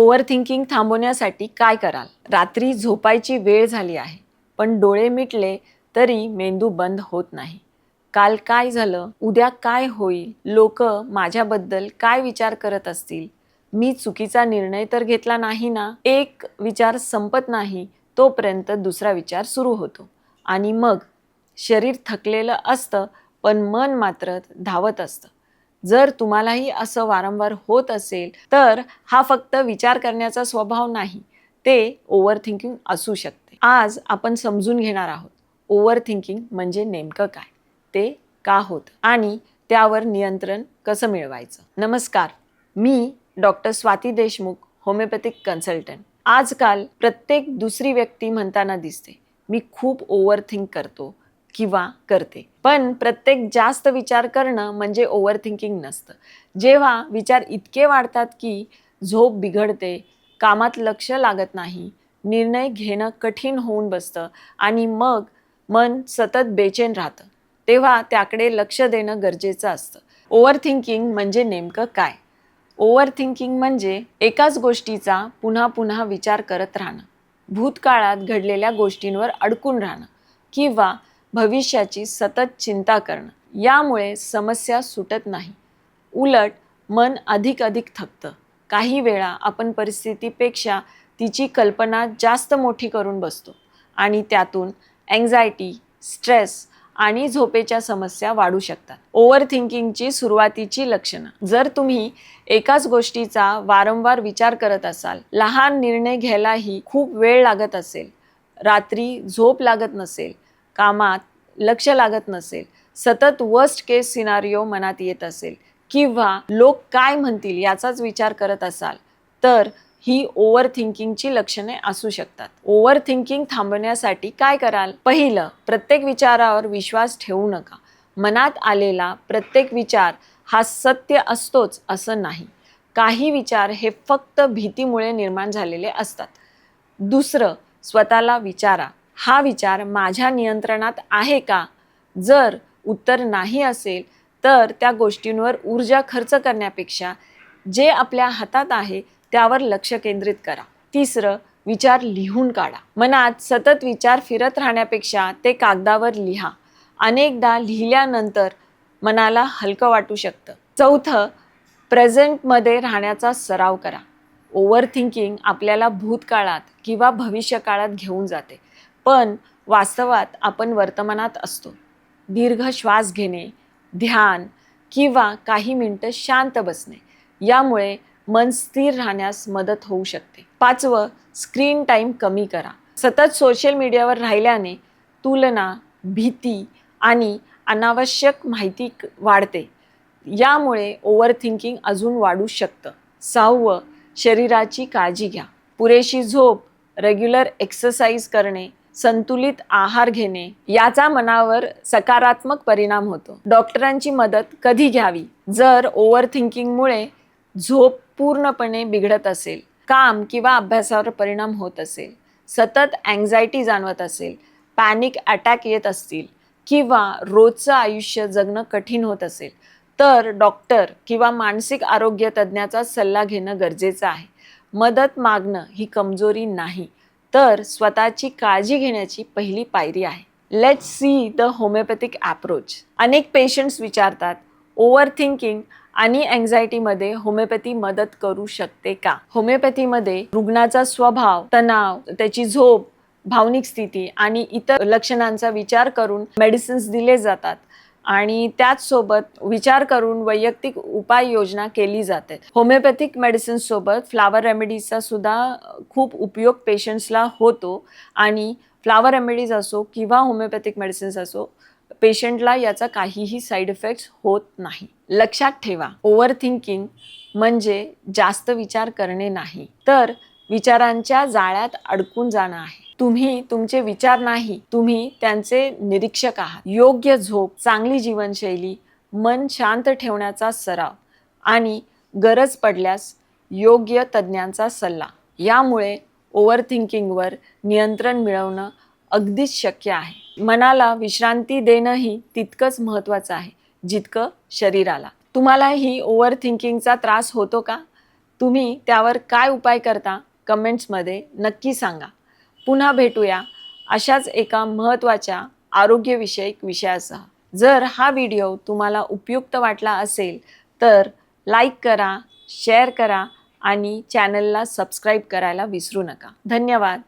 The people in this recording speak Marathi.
ओव्हर थिंकिंग थांबवण्यासाठी काय कराल? रात्री झोपायची वेळ झाली आहे, पण डोळे मिटले तरी मेंदू बंद होत नाही. काल काय झालं? उद्या काय होईल? लोक माझ्याबद्दल काय विचार करत असतील? मी चुकीचा निर्णय तर घेतला नाही ना? एक विचार संपत नाही तोपर्यंत दुसरा विचार सुरू होतो आणि मग शरीर थकलेलं असतं, पण मन मात्र धावत असतं. जर तुम्हालाही असं वारंवार होत असेल तर हा फक्त विचार करण्याचा स्वभाव नाही, ते ओव्हर थिंकिंग असू शकते. आज आपण समजून घेणार आहोत ओव्हर थिंकिंग म्हणजे नेमकं काय, ते का होतं आणि त्यावर नियंत्रण कसं मिळवायचं. नमस्कार, मी doctor Swati Deshmukh, homeopathic consultant. आजकाल प्रत्येक दुसरी व्यक्ती म्हणताना दिसते, मी खूप ओव्हर थिंक करतो किंवा करते. पण प्रत्येक जास्त विचार करणं म्हणजे ओव्हर थिंकिंग नसतं. जेव्हा विचार इतके वाढतात की झोप बिघडते, कामात लक्ष लागत नाही, निर्णय घेणं कठीण होऊन बसतं आणि मग मन सतत बेचैन राहतं, तेव्हा त्याकडे लक्ष देणं गरजेचं असतं. ओव्हर थिंकिंग म्हणजे नेमकं काय? ओव्हर थिंकिंग म्हणजे एकाच गोष्टीचा पुन्हा पुन्हा विचार करत राहणं, भूतकाळात घडलेल्या गोष्टींवर अडकून राहणं किंवा भविष्याची सतत चिंता करणं. यामुळे समस्या सुटत नाही, उलट मन अधिक थकतं. काही वेळा आपण परिस्थितीपेक्षा तिची कल्पना जास्त मोठी करून बसतो आणि त्यातून अँक्झायटी, स्ट्रेस आणि झोपेच्या समस्या वाढू शकतात. ओव्हर थिंकिंगची सुरुवातीची लक्षणं. जर तुम्ही एकाच गोष्टीचा वारंवार विचार करत असाल, लहान निर्णय घ्यायलाही खूप वेळ लागत असेल, रात्री झोप लागत नसेल, कामात लक्ष लागत नसेल, सतत वर्स्ट केस सिनारिओ मनात येत असेल किंवा लोक काय म्हणतील याचाच विचार करत असाल, तर ही ओव्हर थिंकिंगची लक्षणे असू शकतात. ओव्हर थिंकिंग थांबवण्यासाठी काय कराल? पहिलं, प्रत्येक विचारावर विश्वास ठेवू नका. मनात आलेला प्रत्येक विचार हा सत्य असतोच असं नाही. काही विचार हे फक्त भीतीमुळे निर्माण झालेले असतात. दुसरं, स्वतःला विचारा, हा विचार माझ्या नियंत्रणात आहे का? जर उत्तर नाही असेल तर त्या गोष्टींवर ऊर्जा खर्च करण्यापेक्षा जे आपल्या हातात आहे त्यावर लक्ष केंद्रित करा. तिसरं, विचार लिहून काढा. मनात सतत विचार फिरत राहण्यापेक्षा ते कागदावर लिहा. अनेकदा लिहिल्यानंतर मनाला हलकं वाटू शकतं. चौथं, प्रेझेंटमध्ये राहण्याचा सराव करा. ओव्हर थिंकिंग आपल्याला भूतकाळात किंवा भविष्यकाळात घेऊन जाते, पण वास्तवात आपण वर्तमानात असतो. दीर्घ श्वास घेणे, ध्यान किंवा काही मिनिटं शांत बसणे यामुळे मन स्थिर राहण्यास मदत होऊ शकते. पाचवं, स्क्रीन टाईम कमी करा. सतत सोशल मीडियावर राहिल्याने तुलना, भीती आणि अनावश्यक माहिती वाढते. यामुळे ओव्हर थिंकिंग अजून वाढू शकतं. सहावं, शरीराची काळजी घ्या. पुरेशी झोप, रेग्युलर एक्सरसाइज करणे, संतुलित आहार घेणे याचा मनावर सकारात्मक परिणाम होतो. डॉक्टरांची मदत कधी घ्यावी? जर ओव्हर थिंकिंगमुळे झोप पूर्णपणे बिघडत असेल, काम किंवा अभ्यासावर परिणाम होत असेल, सतत अँक्झायटी जाणवत असेल, पॅनिक अटॅक येत असतील किंवा रोजचं आयुष्य जगणं कठीण होत असेल, तर डॉक्टर किंवा मानसिक आरोग्य तज्ज्ञाचा सल्ला घेणं गरजेचं आहे. मदत मागणं ही कमजोरी नाही, तर स्वतःची काळजी घेण्याची पहिली पायरी आहे. Let's see the homeopathic approach. अनेक पेशंट्स विचारतात, ओव्हर थिंकिंग आणि अँक्झायटीमध्ये होमिओपॅथी मदत करू शकते का? होमिओपॅथीमध्ये रुग्णाचा स्वभाव, तणाव, त्याची झोप, भावनिक स्थिती आणि इतर लक्षणांचा विचार करून मेडिसिन्स दिले जातात आणि त्याचसोबत विचार करून वैयक्तिक उपाययोजना केली जाते. होमिओपॅथिक मेडिसिन्ससोबत फ्लावर रेमेडीजचा सुद्धा खूप उपयोग पेशंट्सला होतो आणि फ्लावर रेमेडीज असो किंवा होमिओपॅथिक मेडिसिन्स असो, पेशंटला याचा काहीही साईड इफेक्ट्स होत नाही. लक्षात ठेवा, ओव्हर थिंकिंग म्हणजे जास्त विचार करणे नाही, तर विचारांच्या जाळ्यात अडकून जाणं आहे. तुम्ही तुमचे विचार नाही, तुम्ही त्यांचे निरीक्षक आहात. योग्य झोप, चांगली जीवनशैली, मन शांत ठेवण्याचा सराव आणि गरज पडल्यास योग्य तज्ज्ञांचा सल्ला यामुळे ओव्हर थिंकिंगवर नियंत्रण मिळवणं अगदीच शक्य आहे. मनाला विश्रांती देणंही तितकंच महत्त्वाचं आहे जितकं शरीराला. तुम्हालाही ओव्हर थिंकिंगचा त्रास होतो का? तुम्ही त्यावर काय उपाय करता कमेंट्समध्ये नक्की सांगा. पुन्हा भेटूया अशाच एका महत्त्वाच्या आरोग्यविषयक विषयासह. जर हा व्हिडिओ तुम्हाला उपयुक्त वाटला असेल तर लाईक करा, शेअर करा आणि चॅनलला सबस्क्राईब करायला विसरू नका. धन्यवाद.